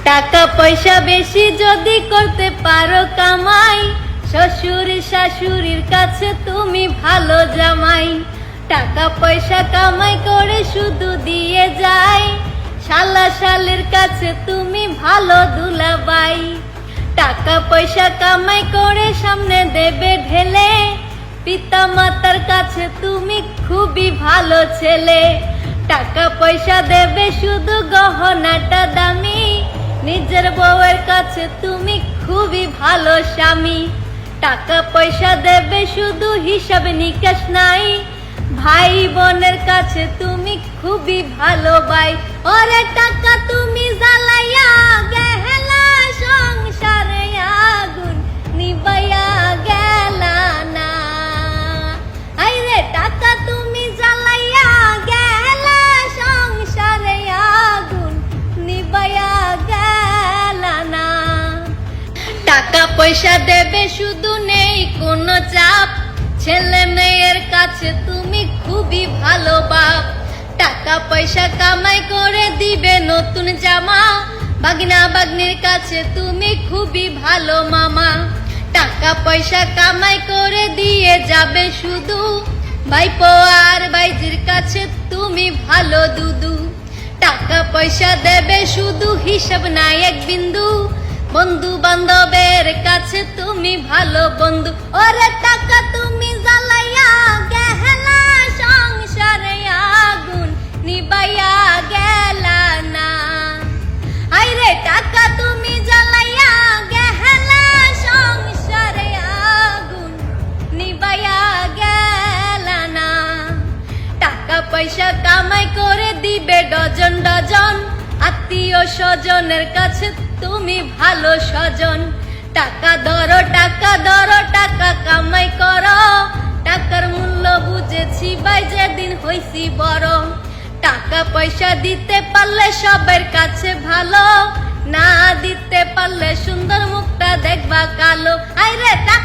টাকা পয়সা বেশি যদি করতে পারো কামাই, শ্বশুর শাশুড়ির কাছে তুমি ভালো জামাই। টাকা পয়সা কামাই করে শুধু দিয়ে যায়, শালা শালের কাছে তুমি ভালো দুলাবাই। টাকা পয়সা কামাই করে সামনে দেবে ঢেলে, পিতা মাতার কাছে তুমি খুবই ভালো ছেলে। টাকা পয়সা দেবে শুধু গহনাটা দামি, নিজের বউয়ের কাছে তুমি খুবই ভালো স্বামী। টাকা পয়সা দেবে শুধু হিসাব নিকাশ নাই, ভাই বোনের কাছে তুমি খুবই ভালো ভাই। ওরে টাকা তুমি জ্বালাইয়া গেলা সংসারে আগুন নিবাইয়া গেলা না। আইরে টাকা তুমি জ্বালাইয়া গেলা সংসারে আগুন নিবাইয়া গেলা না। টাকা পয়সা দেবে শুধু নেই কোনো চাপ, ছেলে মেয়ের কাছে তুমি খুবই ভালো বাপ। টাকা পয়সা কামাই করে দিবে নতুন জামা, ভাগনা ভাগ্নির কাছে তুমি খুবই ভালো মামা। টাকা পয়সা কামাই করে দিয়ে যাবে শুধু, ভাইপো আর ভাইজির কাছে তুমি ভালো দুদু। টাকা পয়সা দেবে শুধু হিসাব নাই এক বিন্দু, বন্ধু বান্ধবের কাছে তুমি ভালো বন্ধু। ওরে টাকা তুমি জ্বালাইয়া গেলা সংসারে আগুন নিবাইয়া গেলা না। আইরে টাকা তুমি জ্বালাইয়া গেলা সংসারে আগুন নিবাইয়া গেলা না। টাকা পয়সা কামাই করে দিবে ডজন ডজন, আত্মীয় স্বজনের কাছে তুমি ভালো স্বজন। টাকা ধরো টাকা কামাই করো, টাকার মূল্য বুঝেছি ভাই যেদিন হইছি বড়। টাকা পয়সা দিতে পারলে সবার কাছে ভালো, না দিতে পারলে সুন্দর মুখটা দেখবা কালো। আইরে টাকা